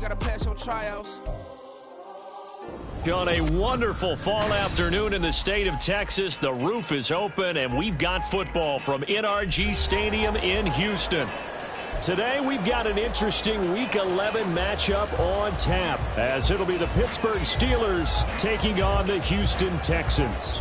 gotta pass your tryouts. On a wonderful fall afternoon in the state of Texas, the roof is open, and we've got football from NRG Stadium in Houston. Today, we've got an interesting Week 11 matchup on tap, as it'll be the Pittsburgh Steelers taking on the Houston Texans.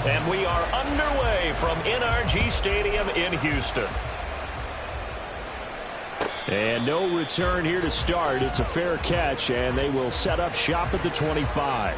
And we are underway from NRG Stadium in Houston. And no return here to start. It's a fair catch, and they will set up shop at the 25.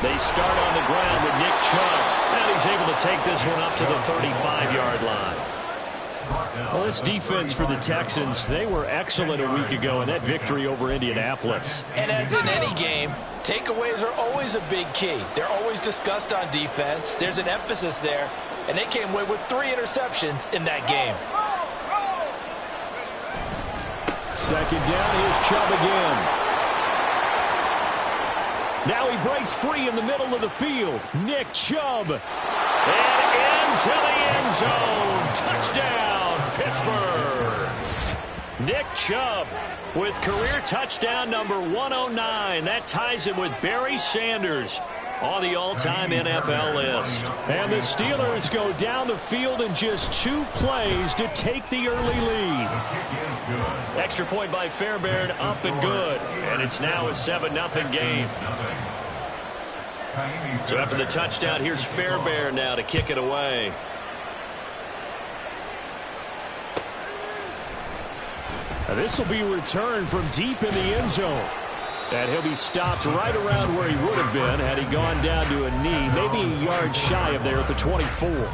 They start on the ground with Nick Chubb, and he's able to take this one up to the 35-yard line. Well, this defense for the Texans, they were excellent a week ago in that victory over Indianapolis. And as in any game, takeaways are always a big key. They're always discussed on defense. There's an emphasis there, and they came away with 3 interceptions in that game. Second down, here's Chubb again. Now he breaks free in the middle of the field. Nick Chubb. And into the end zone. Touchdown, Pittsburgh. Nick Chubb with career touchdown number 109. That ties him with Barry Sanders on the all-time NFL list. And the Steelers go down the field in just 2 plays to take the early lead. Extra point by Fairbairn, up and good. And it's now a 7-0 game. So after the touchdown, here's Fairbairn now to kick it away. Now this will be returned from deep in the end zone. And he'll be stopped right around where he would have been had he gone down to a knee, maybe a yard shy of there at the 24.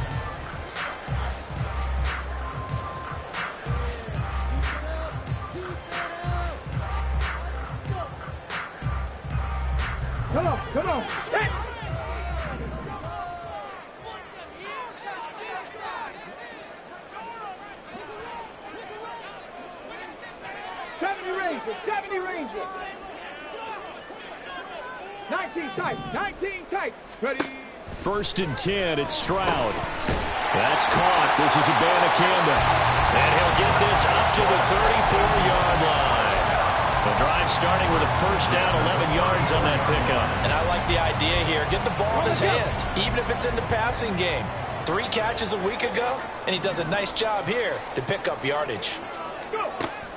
Come on. Hey. Seventy Ranger. 19 tight. Ready. 1st and 10, it's Stroud. That's caught. This is Abanikanda. And he'll get this up to the 34-yard line. The drive starting with a 1st down, 11 yards on that pickup. And I like the idea here. Get the ball in his hands, even if it's in the passing game. 3 catches a week ago, and he does a nice job here to pick up yardage.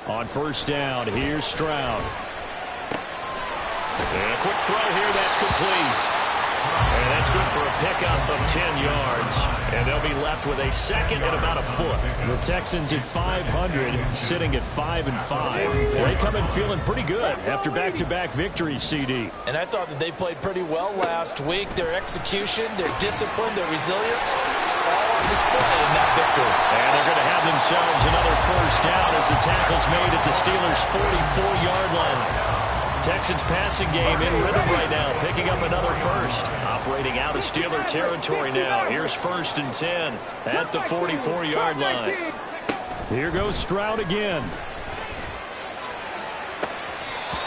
On 1st down, here's Stroud. And a quick throw here, that's complete. And that's good for a pickup of 10 yards. And they'll be left with a 2nd and about a foot. The Texans at 500, sitting at 5-5. They come in feeling pretty good after back-to-back victories, CD. And I thought that they played pretty well last week. Their execution, their discipline, their resilience, all on display in that victory. And they're going to have themselves another 1st down as the tackle's made at the Steelers' 44-yard line. Texans passing game in rhythm right now, picking up another 1st. Operating out of Steeler territory now. Here's 1st and 10 at the 44-yard line. Here goes Stroud again.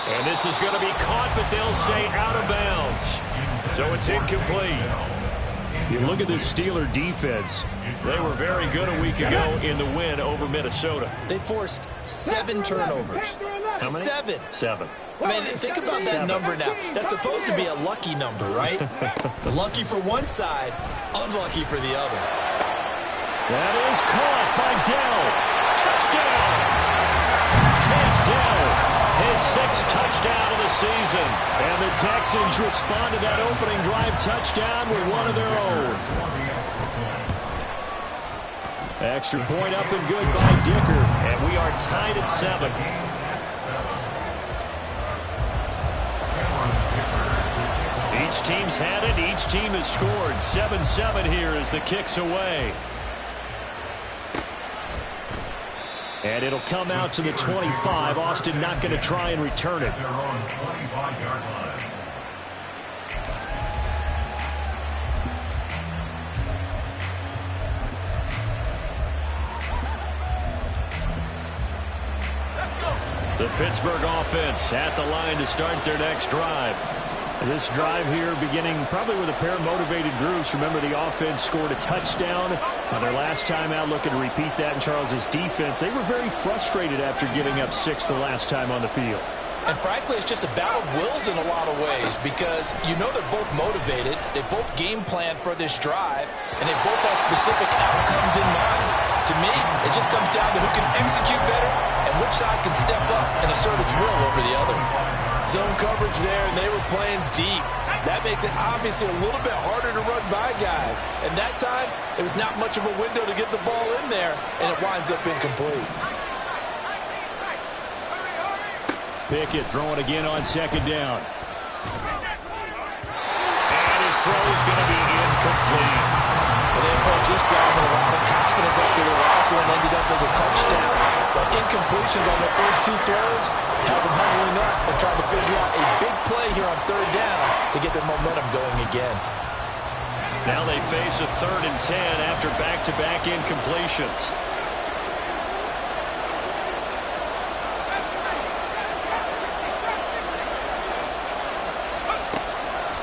And this is going to be caught, but they'll say out of bounds. So it's incomplete. You look at this Steeler defense. They were very good a week ago in the win over Minnesota. They forced 7 turnovers. How many? 7. I mean, think about that number now. That's supposed to be a lucky number, right? Lucky for one side, unlucky for the other. That is caught by Dell. Touchdown! Tank Dell, his 6th touchdown of the season. And the Texans respond to that opening drive touchdown with one of their own. Extra point up and good by Dicker. And we are tied at 7. Each team's had it. Each team has scored. 7-7 here as the kick's away. And it'll come out to the 25. Austin not going to try and return it. The Pittsburgh offense at the line to start their next drive. This drive here beginning probably with a pair of motivated groups. Remember, the offense scored a touchdown on their last time out, looking to repeat that in Charles's defense. They were very frustrated after giving up 6 the last time on the field. And frankly, it's just a battle of wills in a lot of ways because you know they're both motivated. They both game plan for this drive, and they both have specific outcomes in mind. To me, it just comes down to who can execute better and which side can step up and assert its will over the other. Zone coverage there, and they were playing deep. That makes it obviously a little bit harder to run by guys. And that time, it was not much of a window to get the ball in there, and it winds up incomplete. Pickett throwing again on second down. And his throw is going to be incomplete. And they approach this drive with a lot of confidence after the last one ended up as a touchdown. But incompletions on the first 2 throws has them huddling up and trying to figure out a big play here on third down to get their momentum going again. Now they face a 3rd and 10 after back-to-back incompletions.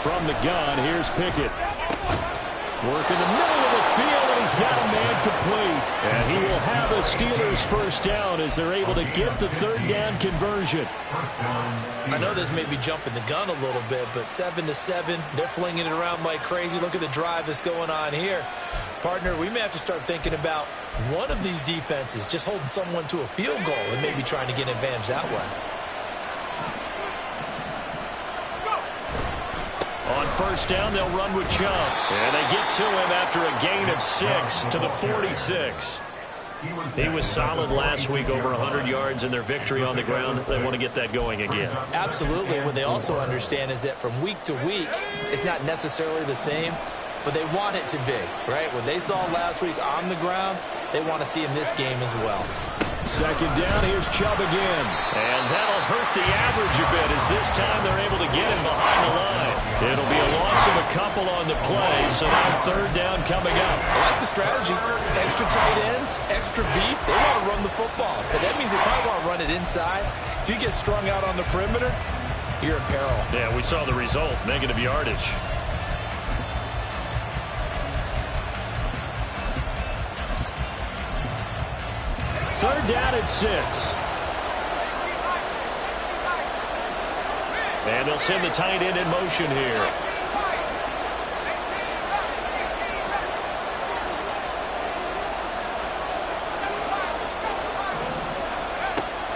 From the gun, here's Pickett. Working the middle of the field, and he's got a man complete. And he will have a Steelers first down as they're able to get the 3rd down conversion. I know this may be jumping the gun a little bit, but 7-7, they're flinging it around like crazy. Look at the drive that's going on here. Partner, we may have to start thinking about one of these defenses just holding someone to a field goal and maybe trying to get an advantage that way. On first down, they'll run with Chubb. And they get to him after a gain of 6 to the 46. He was solid last week, over 100 yards in their victory on the ground. They want to get that going again. Absolutely. What they also understand is that from week to week, it's not necessarily the same, but they want it to be, right? What they saw last week on the ground, they want to see in this game as well. Second down, here's Chubb again. And that'll hurt the average a bit as this time they're able to get him behind the line. It'll be a loss of a couple on the play, so now 3rd down coming up. I like the strategy. Extra tight ends, extra beef. They want to run the football, but that means they probably want to run it inside. If you get strung out on the perimeter, you're in peril. Yeah, we saw the result, negative yardage. Third down at 6. And they'll send the tight end in motion here.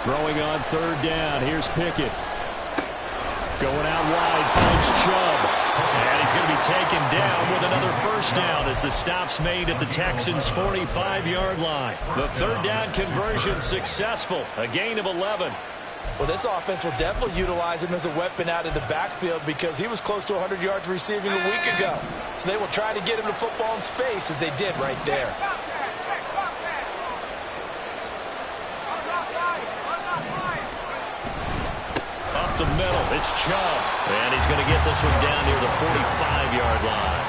Throwing on 3rd down. Here's Pickett. Going out wide, finds Chubb. And he's going to be taken down with another first down as the stop's made at the Texans' 45-yard line. The 3rd down conversion successful. A gain of 11. Well, this offense will definitely utilize him as a weapon out of the backfield because he was close to 100 yards receiving a week ago. So they will try to get him the football in space as they did right there. Up the middle, it's Chubb. And he's going to get this one down near the 45-yard line.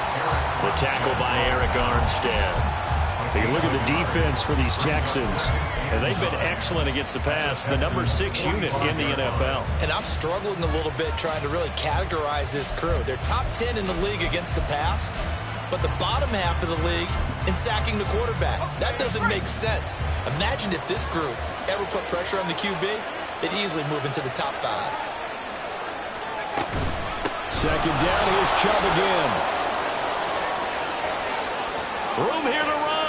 The tackle by Eric Armstead. You look at the defense for these Texans, and they've been excellent against the pass, the number 6 unit in the NFL. And I'm struggling a little bit trying to really categorize this crew. They're top 10 in the league against the pass, but the bottom half of the league in sacking the quarterback. That doesn't make sense. Imagine if this group ever put pressure on the QB, they'd easily move into the top 5. Second down, here's Chubb again. Room here to run.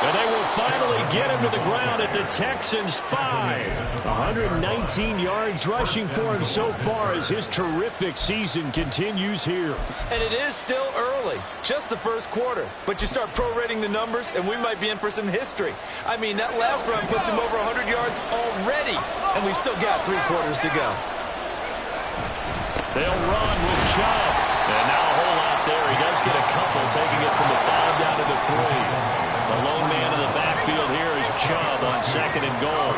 And they will finally get him to the ground at the Texans' 5. 119 yards rushing for him so far as his terrific season continues here. And it is still early. Totally. Just the first quarter. But you start prorating the numbers, and we might be in for some history. I mean, that last run puts him over 100 yards already, and we've still got 3 quarters to go. They'll run with Chubb. And now a whole lot there. He does get a couple, taking it from the 5 down to the 3. The lone man in the backfield here is Chubb on 2nd and goal.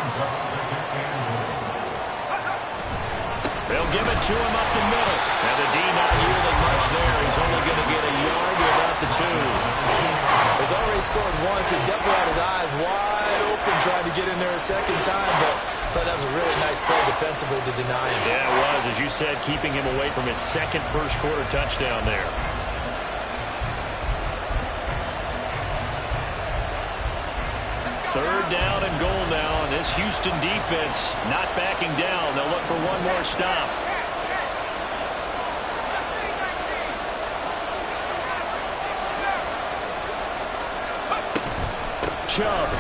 They'll give it to him up the middle. And the D not yielding much there. He's only going to get a yard to about the 2. He's already scored once. He definitely had his eyes wide open trying to get in there a second time, but I thought that was a really nice play defensively to deny him. Yeah, it was, as you said, keeping him away from his second first-quarter touchdown there. Third down and goal now, and this Houston defense not backing down. They'll look for one more stop. Chubb.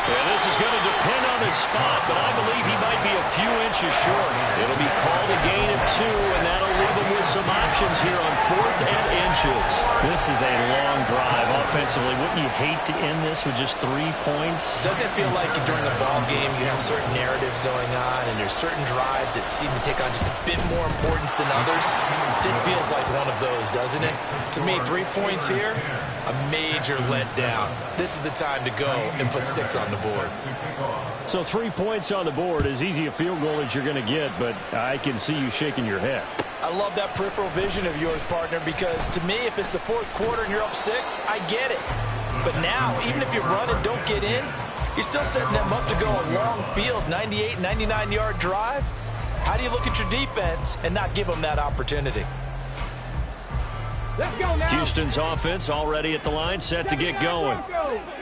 And this is going to depend on his spot, but I believe he might be a few inches short. It'll be called a gain of 2, and that'll leave him with some options here on 4th and inches. This is a long drive offensively. Wouldn't you hate to end this with just 3 points? Doesn't it feel like during a ball game you have certain narratives going on, and there's certain drives that seem to take on just a bit more importance than others? This feels like one of those, doesn't it? To me, 3 points here, a major letdown. This is the time to go and put 6 on the board. So 3 points on the board, as easy a field goal as you're going to get, but I can see you shaking your head. I love that peripheral vision of yours, partner, because to me, if it's the 4th quarter and you're up 6, I get it. But now, even if you run and don't get in, you're still setting them up to go a long field, 98, 99-yard drive. How do you look at your defense and not give them that opportunity? Let's go now. Houston's offense already at the line, set to get going.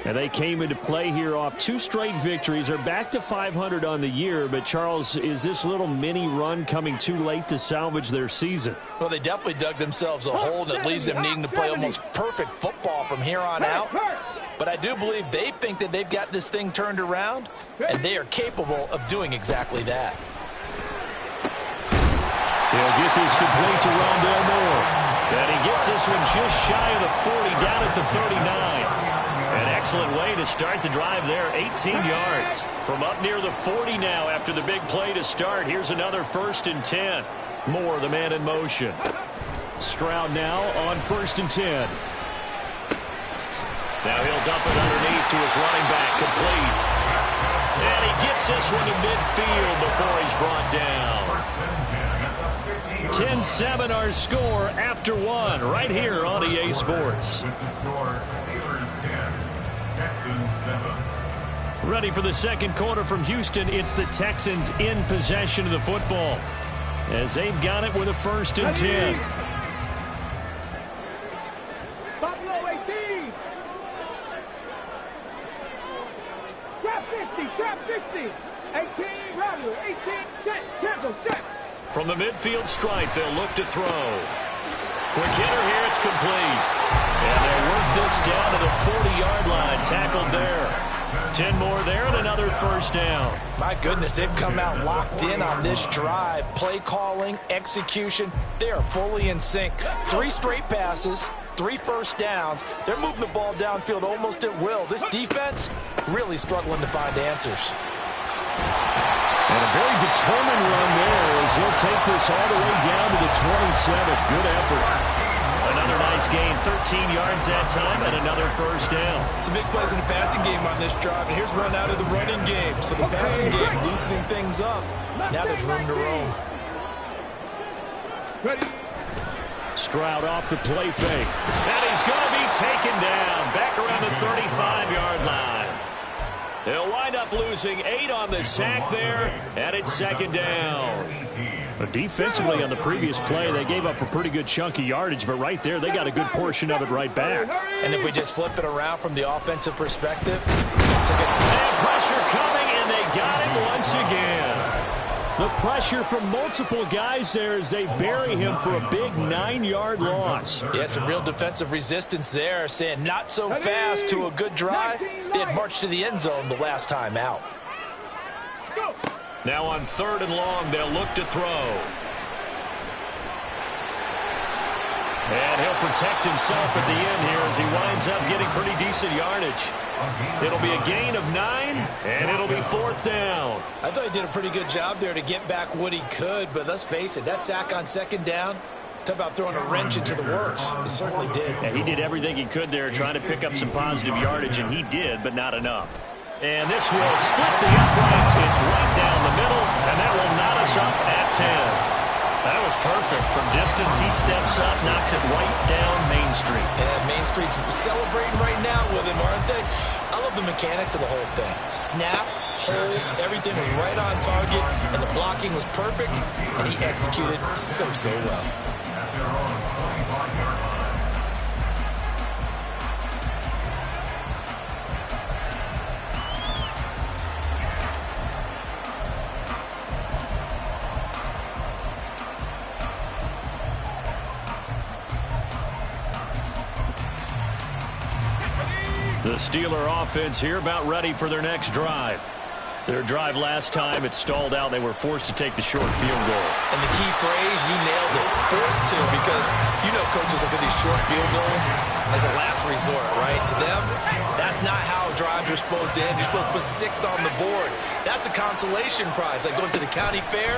And they came into play here off 2 straight victories. They're back to 500 on the year. But, Charles, is this little mini run coming too late to salvage their season? Well, they definitely dug themselves a hole that leaves them needing to play almost perfect football from here on out. But I do believe they think that they've got this thing turned around, and they are capable of doing exactly that. He'll get this complete to Rondale Moore. And he gets this one just shy of the 40, down at the 39. An excellent way to start the drive there, 18 yards. From up near the 40 now after the big play to start. Here's another 1st and 10. Moore, the man in motion. Stroud now on 1st and 10. Now he'll dump it underneath to his running back, complete. And he gets this one to midfield before he's brought down. 10-7 our score after 1 right here on EA Sports. Ready for the second quarter from Houston. It's the Texans in possession of the football as they've got it with a 1st and 10. Buffalo 18. Trap 50, trap 50. 18, Romeo, 18, set, tempo, set. From the midfield stripe, they'll look to throw. Quick hitter here, it's complete. And they work this down to the 40-yard line, tackled there. 10 more there and another 1st down. My goodness, they've come out locked in on this drive. Play calling, execution, they are fully in sync. 3 straight passes, 3 first downs. They're moving the ball downfield almost at will. This defense really struggling to find answers. And a very determined run there as he'll take this all the way down to the 27. Good effort. Another nice gain, 13 yards that time, and another 1st down. Some big plays in the passing game on this drive, and here's run out of the running game. So the passing game loosening things up. Now there's room to roam. Stroud off the play fake. And he's going to be taken down back around the 35-yard line. They'll wind up losing 8 on the sack there, and it's 2nd down. But defensively on the previous play, they gave up a pretty good chunk of yardage, but right there, they got a good portion of it right back. And if we just flip it around from the offensive perspective. And pressure coming, and they got it once again. The pressure from multiple guys there as they bury him for a big 9-yard loss. Yeah, some real defensive resistance there, saying not so fast to a good drive. They had marched to the end zone the last time out. Now on 3rd and long, they'll look to throw. And he'll protect himself at the end here as he winds up getting pretty decent yardage. It'll be a gain of 9, and it'll be 4th down. I thought he did a pretty good job there to get back what he could, but let's face it, that sack on 2nd down, talk about throwing a wrench into the works. It certainly did. And he did everything he could there trying to pick up some positive yardage, and he did, but not enough. And this will split the uprights. It's right down the middle, and that will knot us up at 10. That was perfect. From distance, he steps up, knocks it right down Main Street. And Main Street's celebrating right now with him, aren't they? I love the mechanics of the whole thing. Snap, hold, everything was right on target, and the blocking was perfect, and he executed so well. The Steeler offense here about ready for their next drive. Their drive last time, it stalled out. They were forced to take the short field goal. And the key phrase, you nailed it, forced to, because you know coaches look at these short field goals as a last resort, right? To them, that's not how drives are supposed to end. You're supposed to put 6 on the board. That's a consolation prize. Like going to the county fair,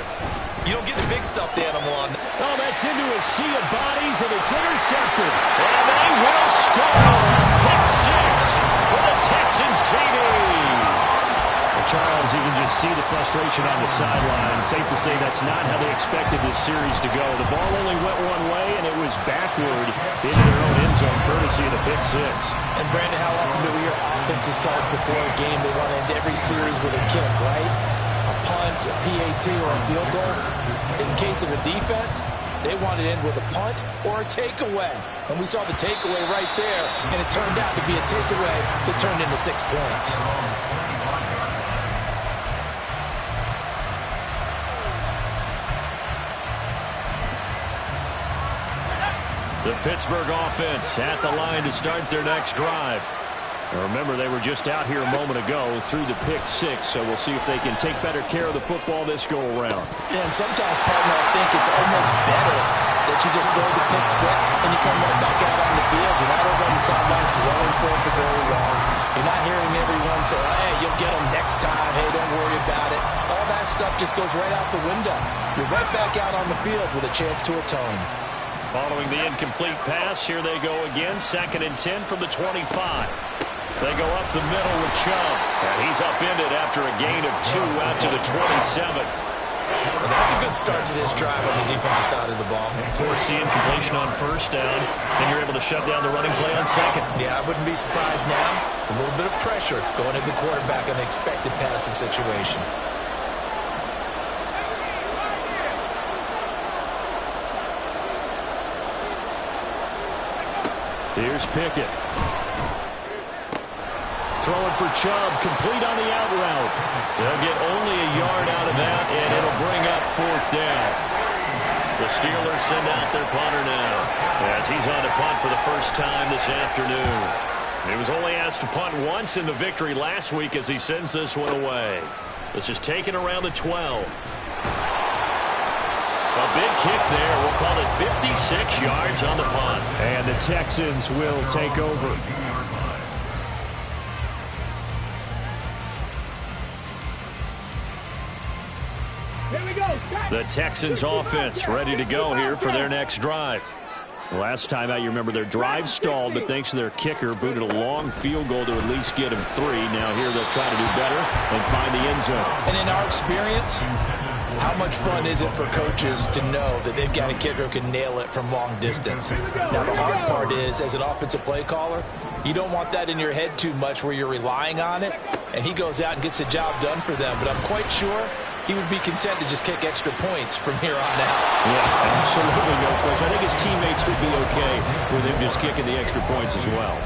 you don't get the big stuffed animal on. Oh, that's into a sea of bodies, and it's intercepted. And they will score. Pick 6 for the Texans TV. Charles, you can just see the frustration on the sideline. Safe to say that's not how they expected this series to go. The ball only went one way, and it was backward into their own end zone, courtesy of the pick 6. And, Brandon, how often do we hear offenses tell us before a game they want to end every series with a kick, right? A punt, a PAT, or a field goal. In case of a defense, they want to end with a punt or a takeaway. And we saw the takeaway right there, and it turned out to be a takeaway that turned into 6 points. The Pittsburgh offense at the line to start their next drive. Now remember, they were just out here a moment ago through the pick 6, so we'll see if they can take better care of the football this go-around. Yeah, and sometimes, partner, I think it's almost better that you just throw the pick 6 and you come right back out on the field. You're not over on the sidelines dwelling for it for very long. You're not hearing everyone say, hey, you'll get them next time. Hey, don't worry about it. All that stuff just goes right out the window. You're right back out on the field with a chance to atone. Following the incomplete pass, here they go again. 2nd and 10 from the 25. They go up the middle with Chubb. And he's upended after a gain of 2 out to the 27. Well, that's a good start to this drive on the defensive side of the ball. Force the incompletion on 1st down, and you're able to shut down the running play on 2nd. Yeah, I wouldn't be surprised now. A little bit of pressure going at the quarterback in an expected passing situation. Here's Pickett. Throwing for Chubb, complete on the out route. They'll get only a yard out of that, and it'll bring up 4th down. The Steelers send out their punter now, as he's on to punt for the first time this afternoon. He was only asked to punt once in the victory last week as he sends this one away. This is taken around the 12. A big kick there. We'll call it 56 yards on the punt. And the Texans will take over. Here we go. The Texans offense ready to go here for their next drive. Last time out, you remember their drive stalled, but thanks to their kicker, booted a long field goal to at least get him 3. Now here they'll try to do better and find the end zone. And in our experience, how much fun is it for coaches to know that they've got a kicker who can nail it from long distance? Now, the hard part is, as an offensive play caller, you don't want that in your head too much where you're relying on it, and he goes out and gets the job done for them. But I'm quite sure he would be content to just kick extra points from here on out. Yeah, absolutely no question. I think his teammates would be okay with him just kicking the extra points as well.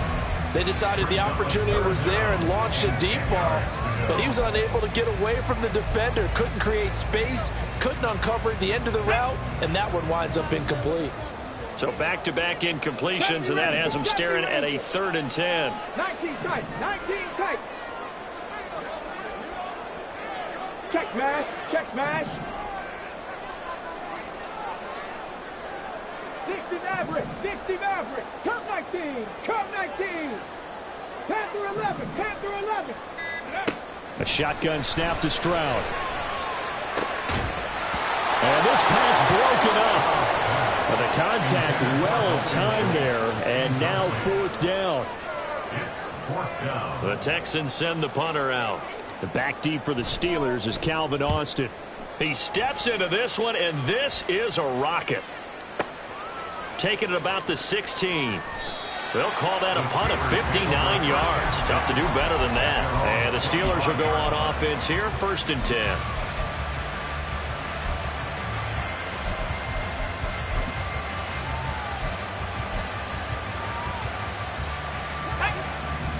They decided the opportunity was there and launched a deep ball, but he was unable to get away from the defender, couldn't create space, couldn't uncover the end of the route, and that one winds up incomplete. So back-to-back incompletions, and that has him staring at a 3rd and 10. 19 tight, 19 tight. Check smash, check smash. 60 Maverick. 60 Maverick. Come 19. Come 19. Panther 11. Panther 11. A shotgun snap to Stroud. And this pass broken up. But the contact well timed there. And now 4th down. The Texans send the punter out. The back deep for the Steelers is Calvin Austin. He steps into this one, and this is a rocket. Taking it about the 16. They'll call that a punt of 59 yards. Tough to do better than that. And the Steelers will go on offense here, 1st and 10.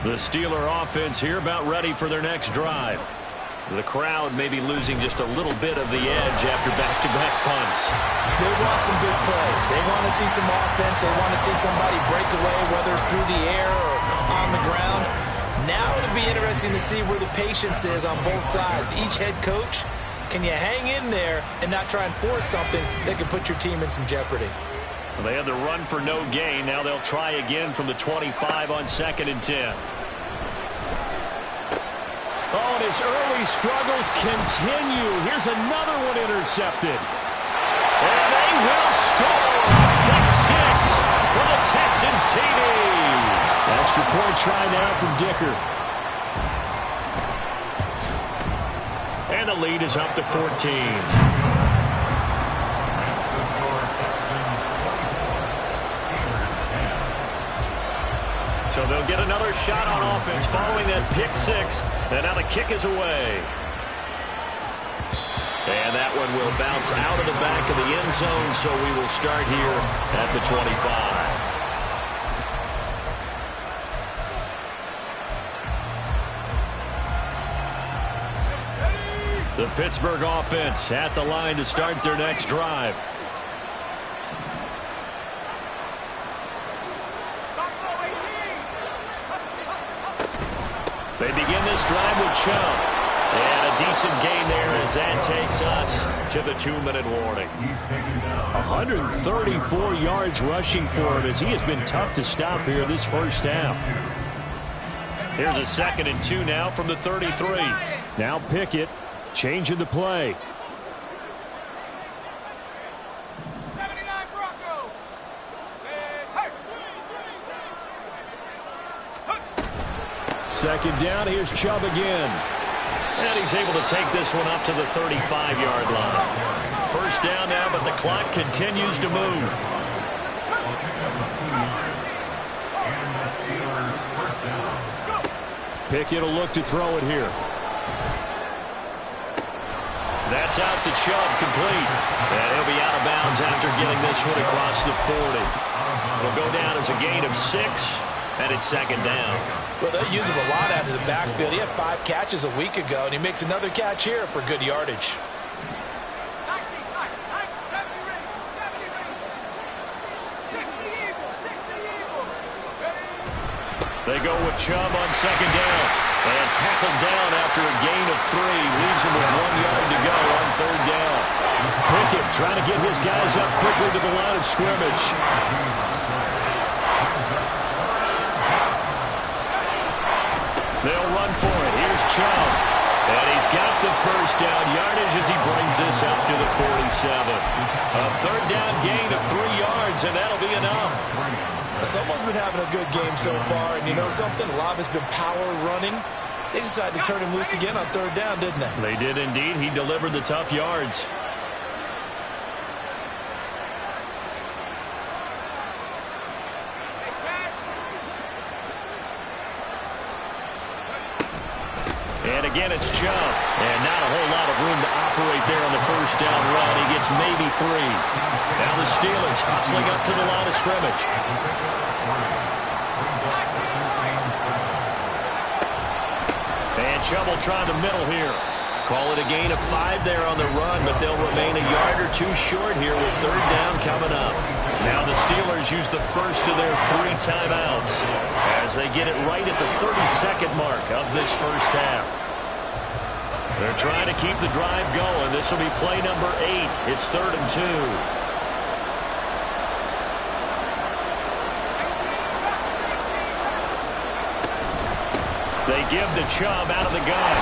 The Steeler offense here about ready for their next drive. The crowd may be losing just a little bit of the edge after back-to-back punts. They want some big plays. They want to see some offense. They want to see somebody break away, whether it's through the air or on the ground. Now it'll be interesting to see where the patience is on both sides. Each head coach, can you hang in there and not try and force something that could put your team in some jeopardy? Well, they had the run for no gain. Now they'll try again from the 25 on 2nd and 10. Oh, and his early struggles continue. Here's another one intercepted. And they will score. Pick 6 for the Texans TD. Extra point try now from Dicker. And the lead is up to 14. So they'll get another shot on offense following that pick 6. And now the kick is away. And that one will bounce out of the back of the end zone, so we will start here at the 25. The Pittsburgh offense at the line to start their next drive. They begin this drive with Chubb. And a decent gain there as that takes us to the 2-minute warning. 134 yards rushing for him as he has been tough to stop here this first half. Here's a 2nd and 2 now from the 33. Now Pickett changing the play. 79 Bronco. Second down, here's Chubb again. And he's able to take this one up to the 35-yard line. First down now, but the clock continues to move. Pickett will look to throw it here. That's out to Chubb, complete. And he'll be out of bounds after getting this one across the 40. It'll go down as a gain of 6, and it's 2nd down. Well, they'll use him a lot out of the backfield. He had 5 catches a week ago, and he makes another catch here for good yardage. They go with Chubb on 2nd down. And tackled down after a gain of 3. Leaves him with 1 yard to go on 3rd down. Pickett trying to get his guys up quickly to the line of scrimmage. They'll run for it. Here's Chubb. And he's got the first down yardage as he brings this up to the 47. A 3rd down gain of 3 yards, and that'll be enough. Someone's been having a good game so far, and you know something? A lot has been power running. They decided to turn him loose again on 3rd down, didn't they? They did indeed. He delivered the tough yards. And again, it's Chubb. And not a whole lot of room to operate there on the first down run. He gets maybe 3. Now the Steelers hustling up to the line of scrimmage. And Chubb will try the middle here. Call it a gain of 5 there on the run, but they'll remain a yard or 2 short here with 3rd down coming up. Now the Steelers use the first of their 3 timeouts as they get it right at the 32nd mark of this first half. They're trying to keep the drive going. This will be play number 8. It's 3rd and 2. They give the Chubb out of the gun.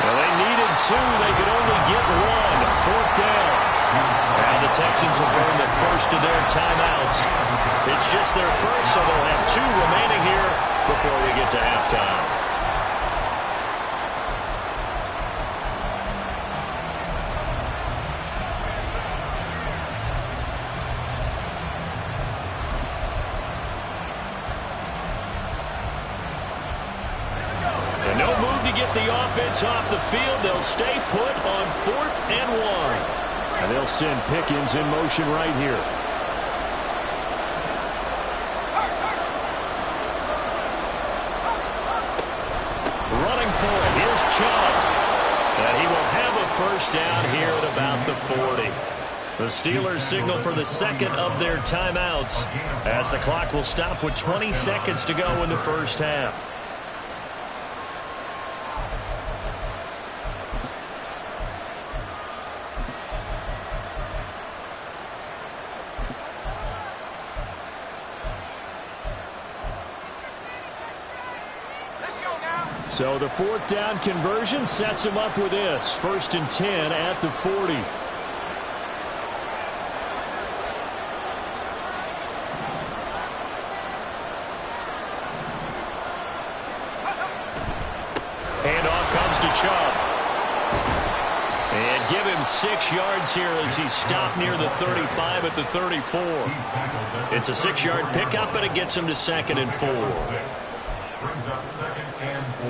Well, they needed 2. They could only get 1. 4th down. Now the Texans will burn the first of their timeouts. It's just their first, so they'll have 2 remaining here before we get to halftime. And no move to get the offense off the field. They'll stay put on 4th and 1. And they'll send Pickens in motion right here. Running for it. Here's Chubb. And he will have a first down here at about the 40. The Steelers signal for the second of their timeouts as the clock will stop with 20 seconds to go in the first half. So the 4th down conversion sets him up with this. 1st and 10 at the 40. Handoff comes to Chubb. And give him 6 yards here as he's stopped near the 35 at the 34. It's a 6-yard pickup, and it gets him to 2nd and 4. Brings up 2nd and 4.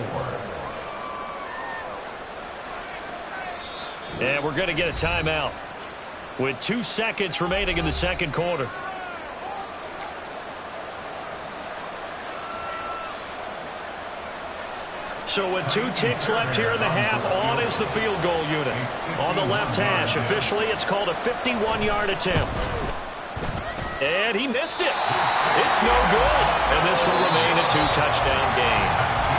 And we're going to get a timeout with 2 seconds remaining in the second quarter. So with 2 ticks left here in the half, on is the field goal unit. On the left hash, officially it's called a 51-yard attempt. And he missed it. It's no good. And this will remain a 2-touchdown game.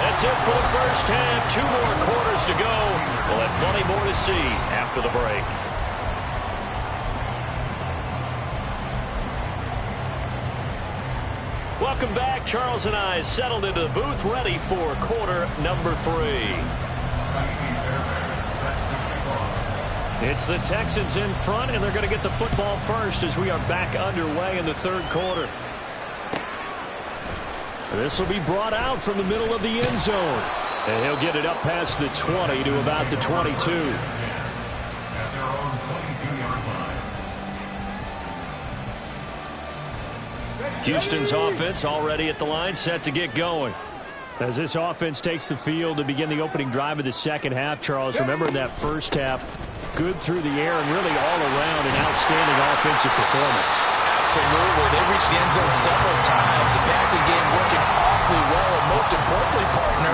That's it for the first half. 2 more quarters to go. We'll have plenty more to see after the break. Welcome back. Charles and I settled into the booth, ready for quarter number 3. It's the Texans in front, and they're going to get the football first as we are back underway in the third quarter. This will be brought out from the middle of the end zone. And he'll get it up past the 20 to about the 22. Houston's offense already at the line, set to get going. As this offense takes the field to begin the opening drive of the second half, Charles, remember in that first half, good through the air and really all around an outstanding offensive performance. Absolutely. They reached the end zone several times. The passing game working awfully well, and most importantly, partner.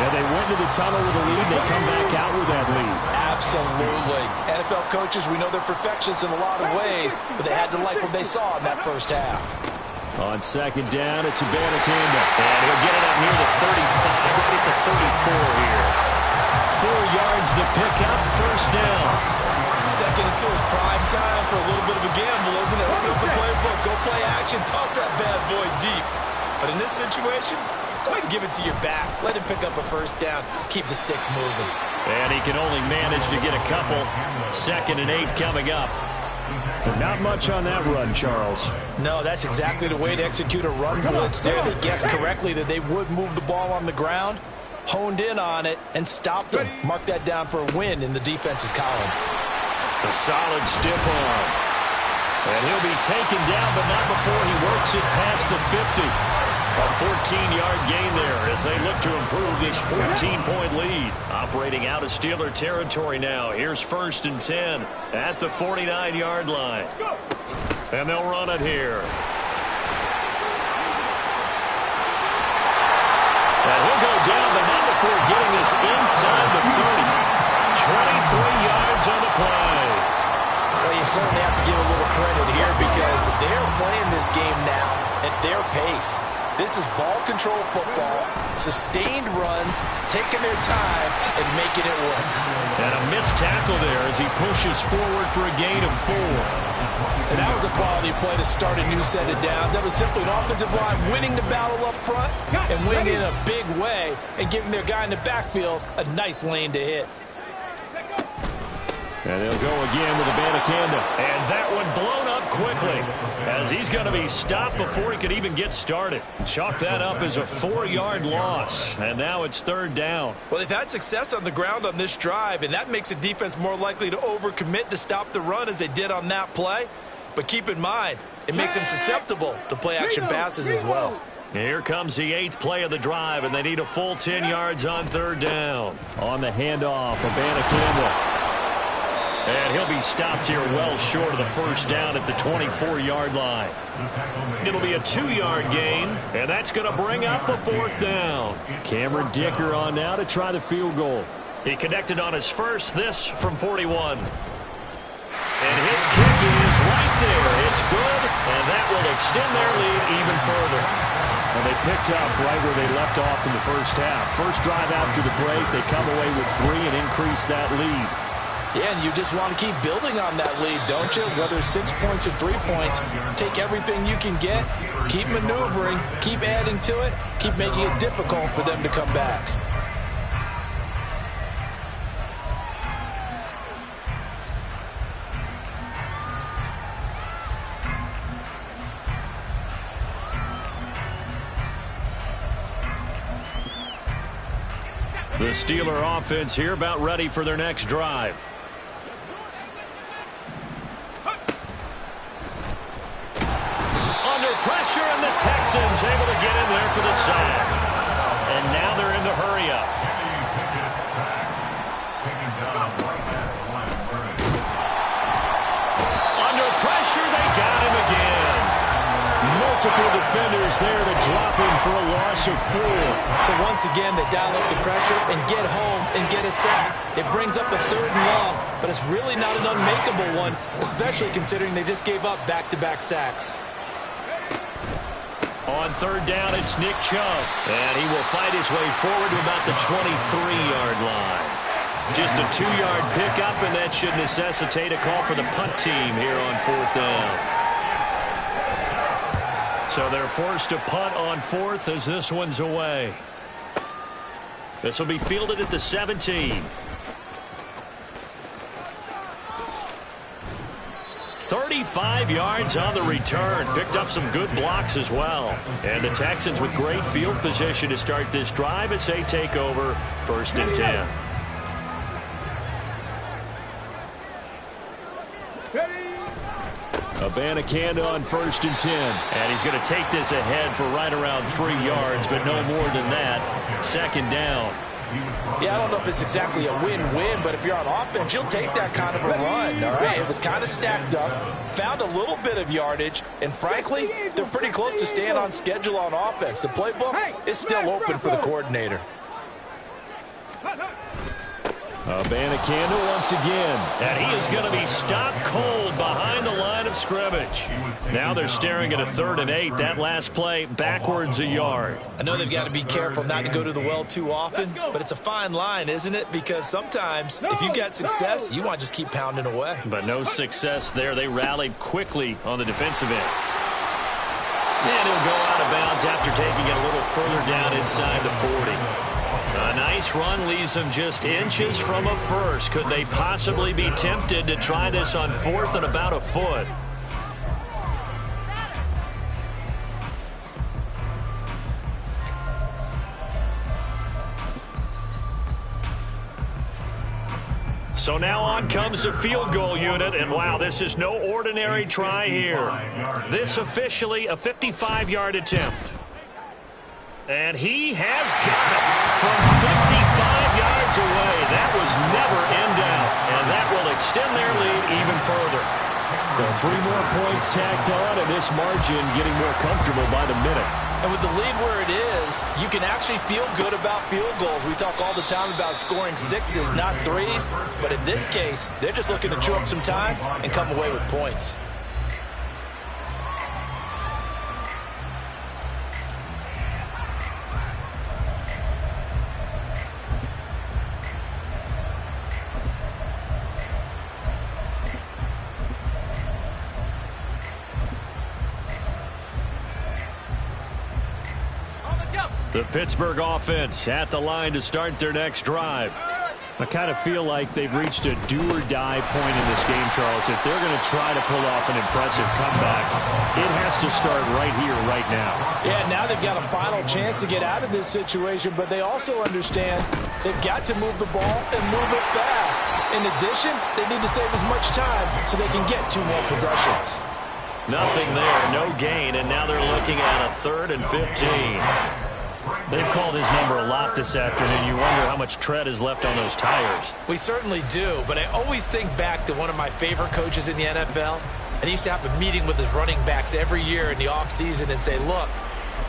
Yeah, they went into the tunnel with a lead. They come back out with that lead. Absolutely. NFL coaches, we know they're perfectionists in a lot of ways, but they had to like what they saw in that first half. On second down, it's Abanikanda. And he'll get it up near the 35, right at the 34 here. 4 yards the pickup, first down. Second and 2 is prime time for a little bit of a gamble, isn't it? Open up the playbook, go play action, toss that bad boy deep. But in this situation, go ahead and give it to your back. Let him pick up a first down, keep the sticks moving. And he can only manage to get a couple. 2nd and 8 coming up. Not much on that run, Charles. No, that's exactly the way to execute a run blitz there. They guessed correctly that they would move the ball on the ground, honed in on it, and stopped them. Mark that down for a win in the defense's column. A solid stiff arm. And he'll be taken down, but not before he works it past the 50. A 14-yard gain there as they look to improve this 14-point lead. Operating out of Steeler territory now. Here's 1st and 10 at the 49-yard line. And they'll run it here. And he'll go down, but not before getting this inside the 30. 23 yards on the play. Well, you certainly have to give a little credit here because they're playing this game now at their pace. This is ball control football, sustained runs, taking their time, and making it work. And a missed tackle there as he pushes forward for a gain of 4. And that was a quality play to start a new set of downs. That was simply an offensive line winning the battle up front and winning in a big way and giving their guy in the backfield a nice lane to hit. And they'll go again with Abanikanda. And that one blown up quickly as he's going to be stopped before he could even get started. Chalk that up as a 4-yard loss. And now it's 3rd down. Well, they've had success on the ground on this drive, and that makes a defense more likely to overcommit to stop the run as they did on that play. But keep in mind, it makes them susceptible to play-action passes as well. Here comes the 8th play of the drive, and they need a full 10 yards on 3rd down. On the handoff, Abanikanda. And he'll be stopped here well short of the 1st down at the 24-yard line. It'll be a 2-yard gain, and that's going to bring up a 4th down. Cameron Dicker on now to try the field goal. He connected on his first, this from 41. And his kick is right there. It's good, and that will extend their lead even further. And they picked up right where they left off in the first half. First drive after the break, they come away with 3 and increase that lead. Yeah, and you just want to keep building on that lead, don't you? Whether it's 6 points or 3 points, take everything you can get, keep maneuvering, keep adding to it, keep making it difficult for them to come back. The Steeler offense here about ready for their next drive. Pressure, and the Texans able to get in there for the sack. And now they're in the hurry-up. Under pressure, they got him again. Multiple defenders there to drop him for a loss of 4. So once again, they dial up the pressure and get home and get a sack. It brings up a 3rd and long, but it's really not an unmakeable one, especially considering they just gave up back-to-back sacks. On 3rd down, it's Nick Chubb. And he will fight his way forward to about the 23-yard line. Just a 2-yard pickup, and that should necessitate a call for the punt team here on 4th down. So they're forced to punt on 4th as this one's away. This will be fielded at the 17. 35 yards on the return. Picked up some good blocks as well. And the Texans with great field position to start this drive as they take over 1st and 10. Abanikanda on 1st and 10. And he's going to take this ahead for right around 3 yards, but no more than that. 2nd down. Yeah, I don't know if it's exactly a win-win, but if you're on offense, you'll take that kind of a run, all right? It was kind of stacked up, found a little bit of yardage, and frankly, they're pretty close to staying on schedule on offense. The playbook is still open for the coordinator. Abanikanda once again. And he is going to be stopped cold behind the line of scrimmage. Now they're staring at a 3rd and 8. That last play backwards a yard. I know they've got to be careful not to go to the well too often, but it's a fine line, isn't it? Because sometimes if you get success, you want to just keep pounding away. But no success there. They rallied quickly on the defensive end. And he'll go out of bounds after taking it a little further down inside the 40. A nice run leaves them just inches from a first. Could they possibly be tempted to try this on 4th and about a foot? So now on comes the field goal unit, and wow, this is no ordinary try here. This officially a 55-yard attempt. And he has got it from 55 yards away. That was never in doubt, and that will extend their lead even further. Well, 3 more points tacked on, and this margin getting more comfortable by the minute. And with the lead where it is, you can actually feel good about field goals. We talk all the time about scoring 6s, not 3s. But in this case, they're just looking to chew up some time and come away with points. The Pittsburgh offense at the line to start their next drive. I kind of feel like they've reached a do-or-die point in this game, Charles. If they're going to try to pull off an impressive comeback, it has to start right here, right now. Yeah, now they've got a final chance to get out of this situation, but they also understand they've got to move the ball and move it fast. In addition, they need to save as much time so they can get 2 more possessions. Nothing there, no gain, and now they're looking at a 3rd and 15. They've called his number a lot this afternoon. You wonder how much tread is left on those tires. We certainly do, but I always think back to one of my favorite coaches in the NFL, and he used to have a meeting with his running backs every year in the offseason and say, look,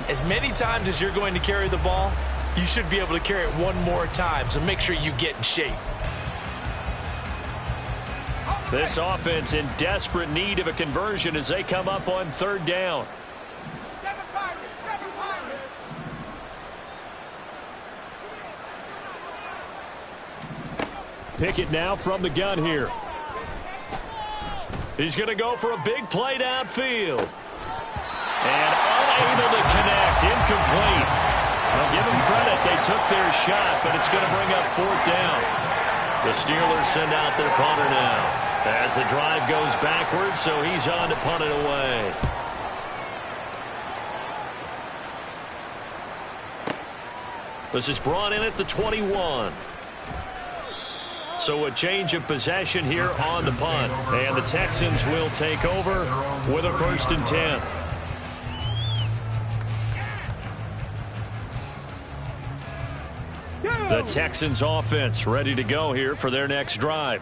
as many times as you're going to carry the ball, you should be able to carry it 1 more time, so make sure you get in shape. This offense in desperate need of a conversion as they come up on 3rd down. Pickett now from the gun here. He's going to go for a big play downfield. And unable to connect. Incomplete. I'll give them credit. They took their shot, but it's going to bring up 4th down. The Steelers send out their punter now as the drive goes backwards, so he's on to punt it away. This is brought in at the 21. So a change of possession here on the punt. And the Texans will take over with a 1st and 10. The Texans offense ready to go here for their next drive.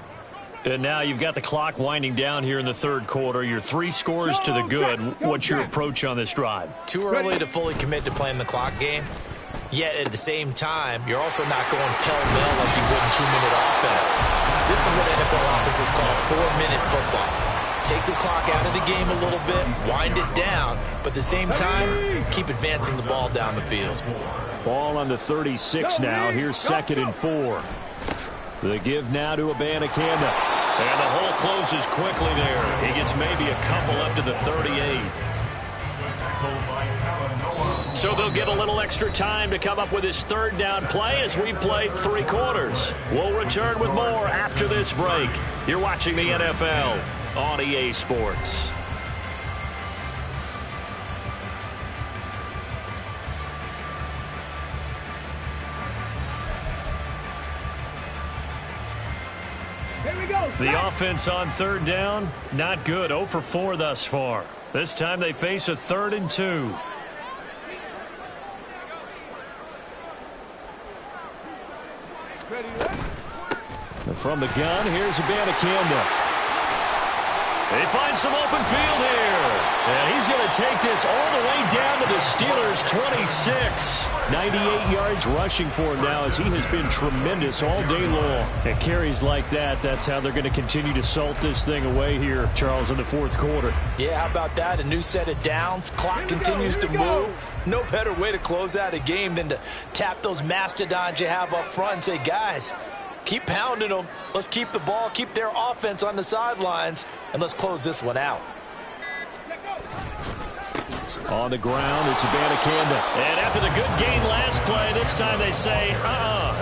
And now you've got the clock winding down here in the 3rd quarter. You're 3 scores to the good. What's your approach on this drive? Too early to fully commit to playing the clock game. Yet at the same time, you're also not going pell-mell like you would in 2-minute offense. This is what NFL offenses call 4-minute football. Take the clock out of the game a little bit, wind it down, but at the same time, keep advancing the ball down the field. Ball on the 36 now. Here's 2nd and 4. The give now to Abanikanda. And the hole closes quickly there. He gets maybe a couple up to the 38. So they'll get a little extra time to come up with his 3rd down play as we played 3 quarters. We'll return with more after this break. You're watching the NFL on EA Sports. The offense on 3rd down, not good. 0 for 4 thus far. This time they face a 3rd and 2. From the gun, here's Abanikanda. They find some open field here. And he's going to take this all the way down to the Steelers' 26. 98 yards rushing for him now as he has been tremendous all day long. And carries like that, that's how they're going to continue to salt this thing away here, Charles, in the 4th quarter. Yeah, how about that? A new set of downs. Clock continues to move. No better way to close out a game than to tap those mastodons you have up front and say, guys, keep pounding them. Let's keep the ball, keep their offense on the sidelines, and let's close this one out. On the ground, it's Abanikanda. And after the good gain last play, this time they say,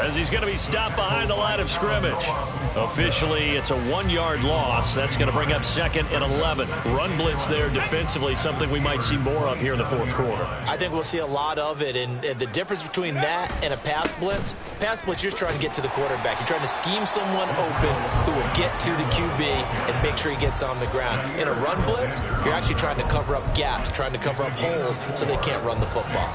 as he's going to be stopped behind the line of scrimmage. Officially, it's a 1-yard loss. That's going to bring up 2nd and 11. Run blitz there defensively, something we might see more of here in the 4th quarter. I think we'll see a lot of it, and the difference between that and a pass blitz, you're just trying to get to the quarterback. You're trying to scheme someone open who will get to the QB and make sure he gets on the ground. In a run blitz, you're actually trying to cover up gaps, trying to cover up holes so they can't run the football.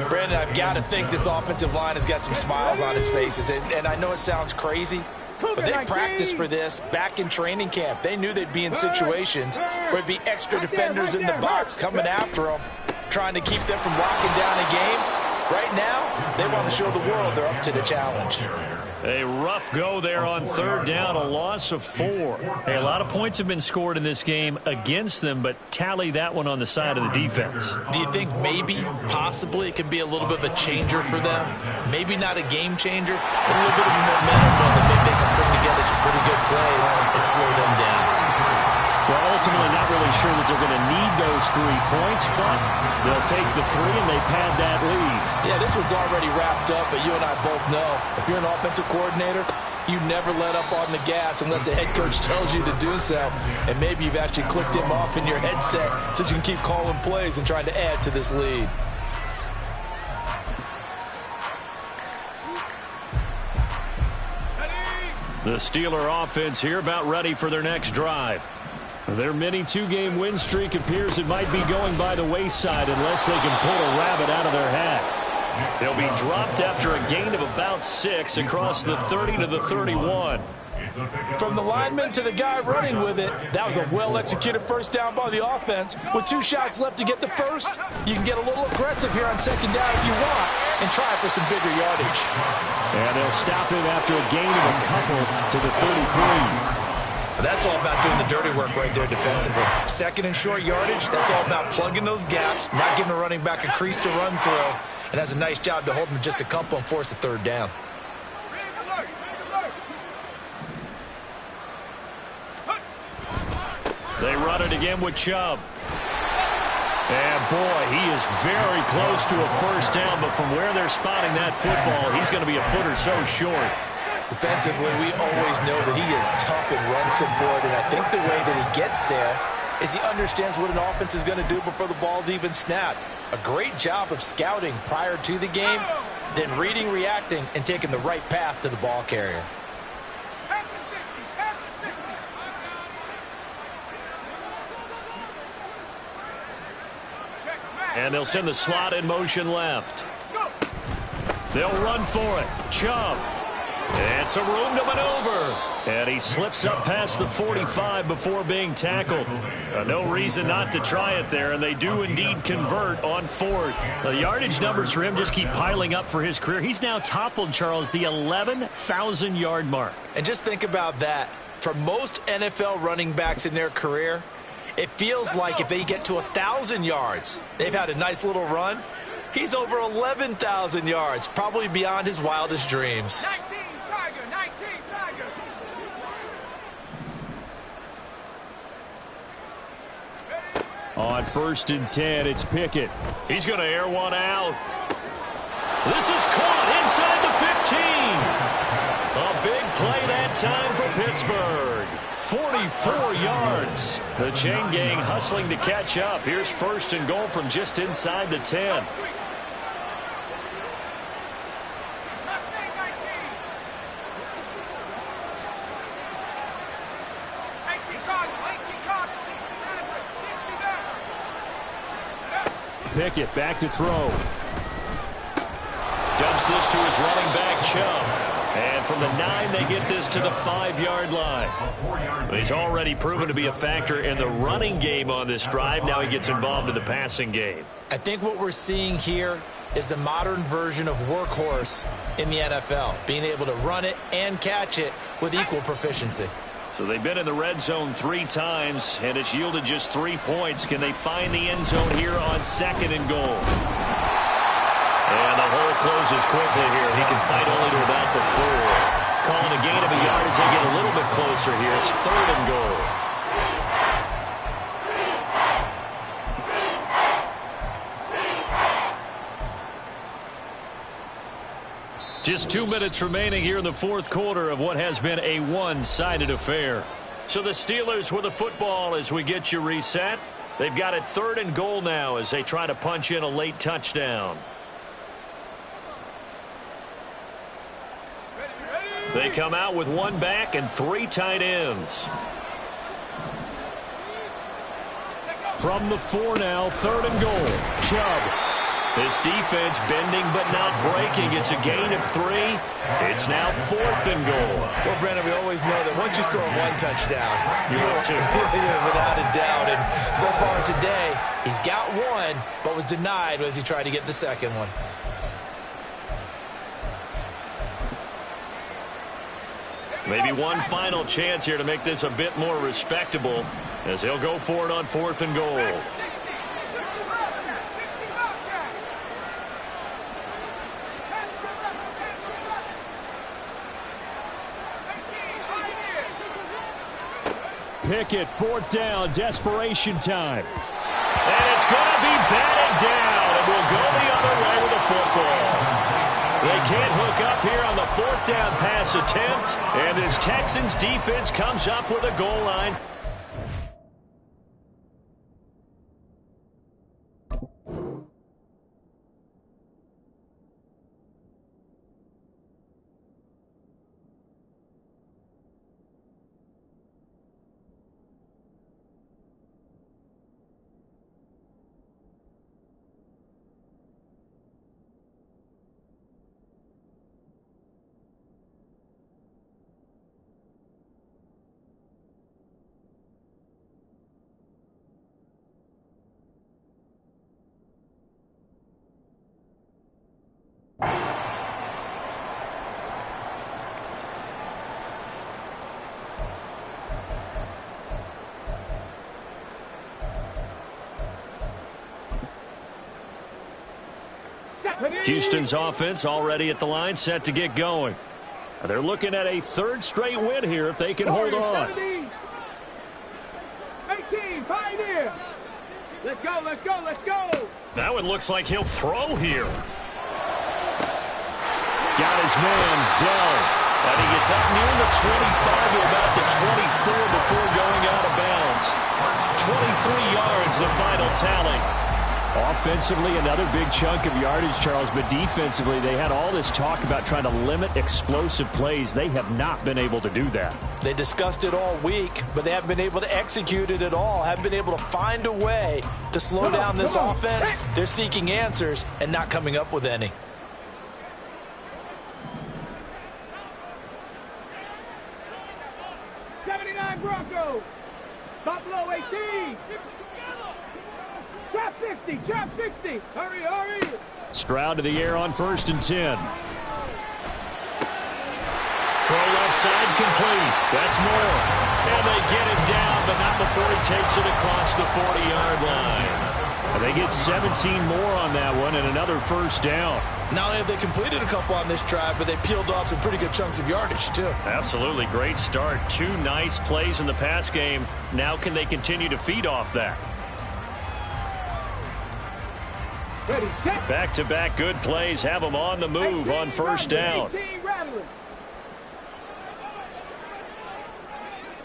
Brandon, I've got to think this offensive line has got some smiles on its faces, and I know it sounds crazy, but they practiced for this back in training camp. They knew they'd be in situations where there'd be extra defenders in the box coming after them, trying to keep them from locking down a game. Right now, they want to show the world they're up to the challenge. A rough go there on 3rd down, a loss of 4. Hey, a lot of points have been scored in this game against them, but tally that one on the side of the defense. Do you think maybe, possibly, it can be a little bit of a changer for them? Maybe not a game changer, but a little bit of momentum that maybe they can string together some pretty good plays and slow them down. Well, ultimately not really sure that they're going to need those 3 points, but they'll take the 3 and they pad that lead. Yeah, this one's already wrapped up, but you and I both know if you're an offensive coordinator, you never let up on the gas unless the head coach tells you to do so. And maybe you've actually clicked him off in your headset so you can keep calling plays and trying to add to this lead. The Steeler offense here about ready for their next drive. Their mini two-game win streak appears it might be going by the wayside unless they can pull a rabbit out of their hat. They'll be dropped after a gain of about 6 across the 30 to the 31. From the lineman to the guy running with it, that was a well-executed first down by the offense. With 2 shots left to get the first, you can get a little aggressive here on second down if you want and try for some bigger yardage. And they'll stop him after a gain of a couple to the 33. That's all about doing the dirty work right there defensively. Second and short yardage, that's all about plugging those gaps, not giving a running back a crease to run through, and has a nice job to hold him just a couple and force a third down. They run it again with Chubb. And boy, he is very close to a first down, but from where they're spotting that football, he's going to be a foot or so short. Defensively, we always know that he is tough in run support, and I think the way that he gets there is he understands what an offense is going to do before the ball's even snapped. A great job of scouting prior to the game, then reading, reacting, and taking the right path to the ball carrier. And they'll send the slot in motion left. They'll run for it. Chubb. And some room to maneuver. And he slips up past the 45 before being tackled. No reason not to try it there, and they do indeed convert on 4th. The yardage numbers for him just keep piling up for his career. He's now toppled, Charles, the 11,000-yard mark. And just think about that. For most NFL running backs in their career, it feels like if they get to 1,000 yards, they've had a nice little run. He's over 11,000 yards, probably beyond his wildest dreams. 19 Tiger, 19 Tiger. On 1st and 10, it's Pickett. He's going to air one out. This is caught inside the 15. A big play that time for Pittsburgh. 44 yards. The chain gang hustling to catch up. Here's 1st and goal from just inside the 10. Pickett back to throw. Dumps this to his running back, Chubb. And from the 9, they get this to the 5-yard line. He's already proven to be a factor in the running game on this drive. Now he gets involved in the passing game. I think what we're seeing here is the modern version of workhorse in the NFL, being able to run it and catch it with equal proficiency. So they've been in the red zone 3 times, and it's yielded just 3 points. Can they find the end zone here on 2nd and goal? And the hole closes quickly here. He can fight only to about the 4. Calling a gain of a yard as they get a little bit closer here. It's 3rd and goal. Just 2 minutes remaining here in the 4th quarter of what has been a one-sided affair. So the Steelers with the football as we get you reset. They've got it 3rd and goal now as they try to punch in a late touchdown. They come out with 1 back and 3 tight ends. From the 4 now, 3rd and goal. Chubb. This defense bending but not breaking. It's a gain of 3. It's now 4th and goal. Well, Brandon, we always know that once you score 1 touchdown, you're without a doubt. And so far today, he's got 1, but was denied as he tried to get the 2nd one. Maybe one final chance here to make this a bit more respectable as he'll go for it on 4th and goal. Pickett, 4th down, desperation time. And it's going to be batted down, and we'll go the other way with the football. pass attempt, and this Texans defense comes up with a goal line. Houston's offense already at the line, set to get going. They're looking at a third straight win here if they can hold on. 18, Pioneer. Let's go, let's go, let's go. Now it looks like he'll throw here. Got his man, Dell. And he gets up near the 25 to about the 24 before going out of bounds. 23 yards, the final tally. Offensively, another big chunk of yardage, Charles, but defensively, they had all this talk about trying to limit explosive plays. They have not been able to do that. They discussed it all week, but they haven't been able to execute it at all, haven't been able to find a way to slow down this offense. They're seeking answers and not coming up with any. Broncos. Buffalo 18. Trap 60, trap 60. Hurry, hurry. Stroud to the air on 1st and 10. Throw left side complete. That's more. And they get it down, but not before he takes it across the 40-yard line. And they get 17 more on that one and another first down. Not only have they completed a couple on this drive, but they peeled off some pretty good chunks of yardage, too. Absolutely. Great start. 2 nice plays in the pass game. Now can they continue to feed off that? Back-to-back good plays have them on the move on first down.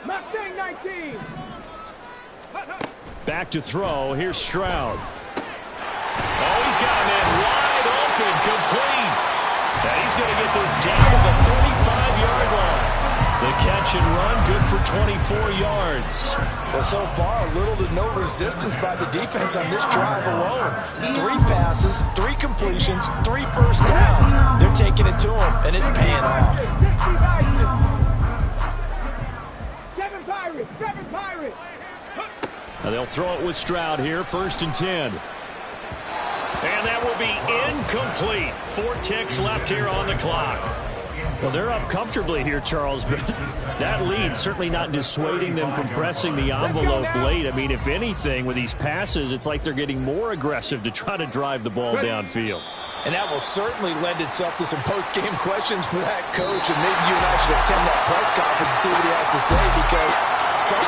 Mustang 19. Back to throw. Here's Stroud. Oh, he's got a man wide open, complete. And he's going to get this down to the 35-yard line. The catch and run, good for 24 yards. Well, so far, little to no resistance by the defense on this drive alone. 3 passes, 3 completions, 3 first downs. They're taking it to him, and it's paying off. 7 Pirates, 7 Pirates. Now they'll throw it with Stroud here, 1st and 10. And that will be incomplete. 4 ticks left here on the clock. Well, they're up comfortably here, Charles, but that lead certainly not dissuading them from pressing the envelope late. I mean, if anything, with these passes, it's like they're getting more aggressive to try to drive the ball downfield. And that will certainly lend itself to some post-game questions for that coach, and maybe you and I should attend that press conference to see what he has to say, because someone